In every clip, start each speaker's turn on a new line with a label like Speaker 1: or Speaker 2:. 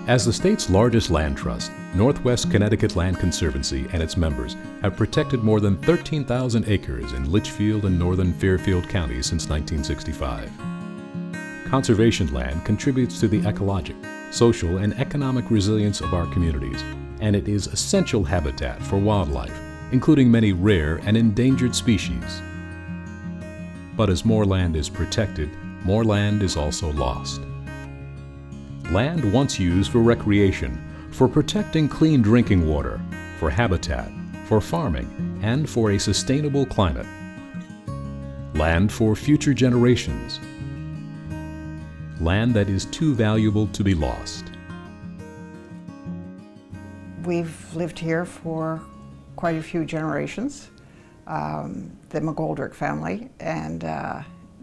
Speaker 1: As the state's largest land trust, Northwest Connecticut Land Conservancy and its members have protected more than 13,000 acres in Litchfield and northern Fairfield counties since 1965. Conservation land contributes to the ecologic, social, and economic resilience of our communities, and it is essential habitat for wildlife, including many rare and endangered species. But as more land is protected, more land is also lost. Land once used for recreation, for protecting clean drinking water, for habitat, for farming, and for a sustainable climate. Land for future generations. Land that is too valuable to be lost.
Speaker 2: We've lived here for quite a few generations, the McGoldrick family, and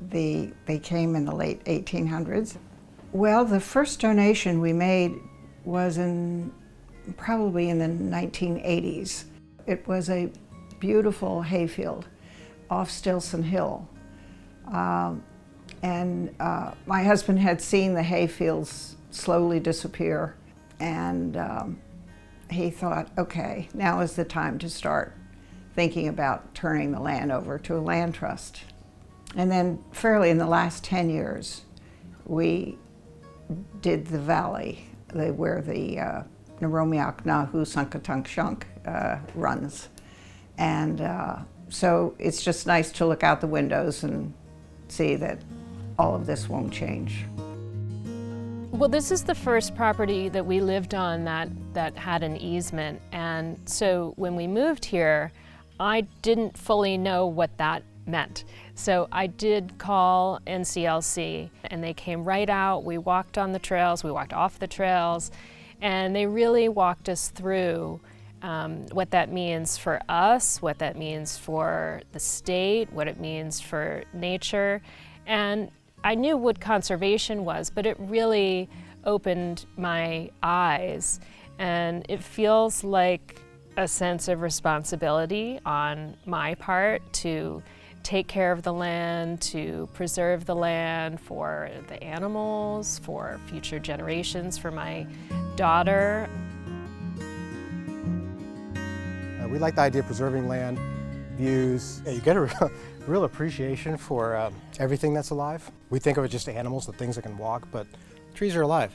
Speaker 2: they came in the late 1800s. Well, the first donation we made was probably in the 1980s. It was a beautiful hayfield off Stilson Hill. And my husband had seen the hayfields slowly disappear, and he thought, okay, now is the time to start thinking about turning the land over to a land trust. And then fairly in the last 10 years, we did the valley, where the Naromiak Nahu Sunkatunk Shunk runs. And so it's just nice to look out the windows and see that all of this won't change.
Speaker 3: Well, this is the first property that we lived on that had an easement. And so when we moved here, I didn't fully know what that meant. So I did call NCLC, and they came right out. We walked on the trails, we walked off the trails, and they really walked us through what that means for us, what that means for the state, what it means for nature. And I knew what conservation was, but it really opened my eyes, and it feels like a sense of responsibility on my part to take care of the land, to preserve the land for the animals, for future generations, for my daughter.
Speaker 4: We like the idea of preserving land, views. Yeah, you get a real appreciation for everything that's alive. We think of it just animals, the things that can walk, but trees are alive.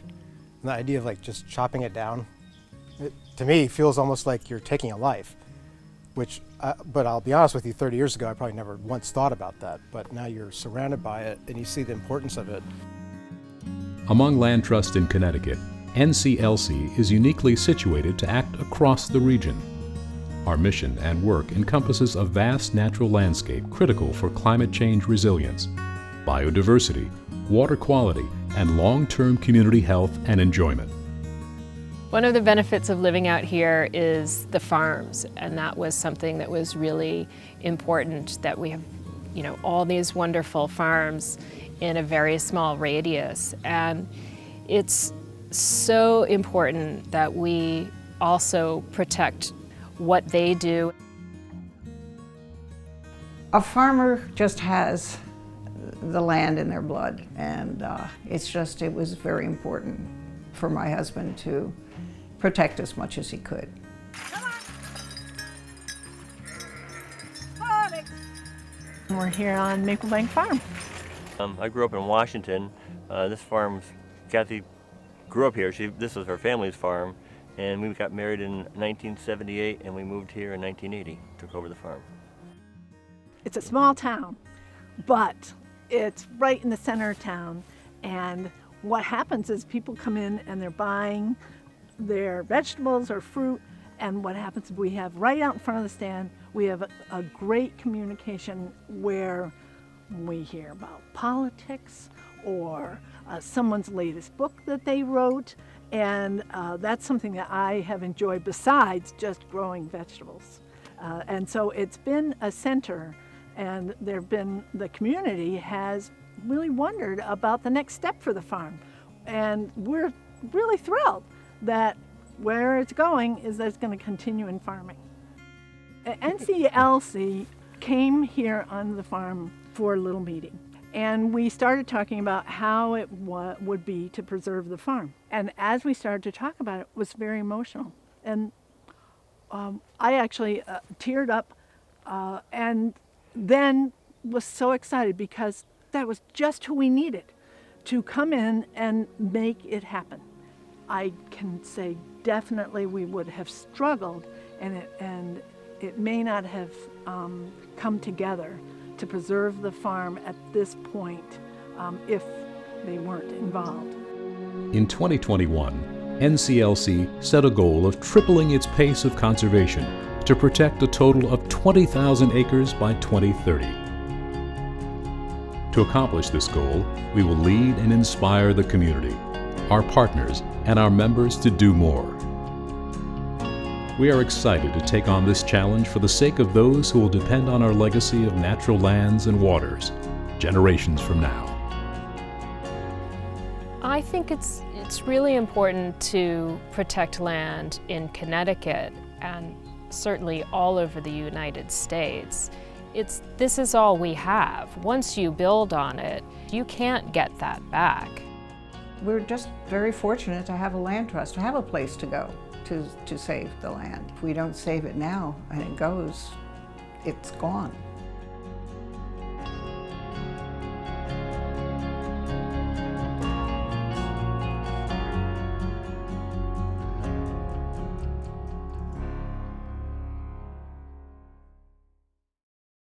Speaker 4: And the idea of like just chopping it down, to me, feels almost like you're taking a life. But I'll be honest with you, 30 years ago, I probably never once thought about that. But now you're surrounded by it and you see the importance of it.
Speaker 1: Among land trusts in Connecticut, NCLC is uniquely situated to act across the region. Our mission and work encompasses a vast natural landscape critical for climate change resilience, biodiversity, water quality, and long-term community health and enjoyment.
Speaker 3: One of the benefits of living out here is the farms, and that was something that was really important, that we have, all these wonderful farms in a very small radius. And it's so important that we also protect what they do.
Speaker 2: A farmer just has the land in their blood, and it was very important for my husband to protect as much as he could.
Speaker 5: We're here on Maple Bank Farm.
Speaker 6: I grew up in Washington. This farm's, Kathy grew up here. This was her family's farm, and we got married in 1978, and we moved here in 1980, took over the farm.
Speaker 5: It's a small town, but it's right in the center of town, and what happens is people come in and they're buying their vegetables or fruit, and what happens is we have right out in front of the stand, we have a great communication where we hear about politics or someone's latest book that they wrote, and that's something that I have enjoyed besides just growing vegetables. And so it's been a center, and the community has really wondered about the next step for the farm, and we're really thrilled that where it's going is that it's going to continue in farming. NCLC came here on the farm for a little meeting, And we started talking about how it would be to preserve the farm. And as we started to talk about it, it was very emotional. And I actually teared up and then was so excited because that was just who we needed to come in and make it happen. I can say definitely we would have struggled, and it may not have come together to preserve the farm at this point if they weren't involved.
Speaker 1: In 2021, NCLC set a goal of tripling its pace of conservation to protect a total of 20,000 acres by 2030. To accomplish this goal, we will lead and inspire the community, our partners, and our members to do more. We are excited to take on this challenge for the sake of those who will depend on our legacy of natural lands and waters generations from now.
Speaker 3: I think it's really important to protect land in Connecticut and certainly all over the United States. This is all we have. Once you build on it, you can't get that back.
Speaker 2: We're just very fortunate to have a land trust, to have a place to go to save the land. If we don't save it now and it goes, it's gone.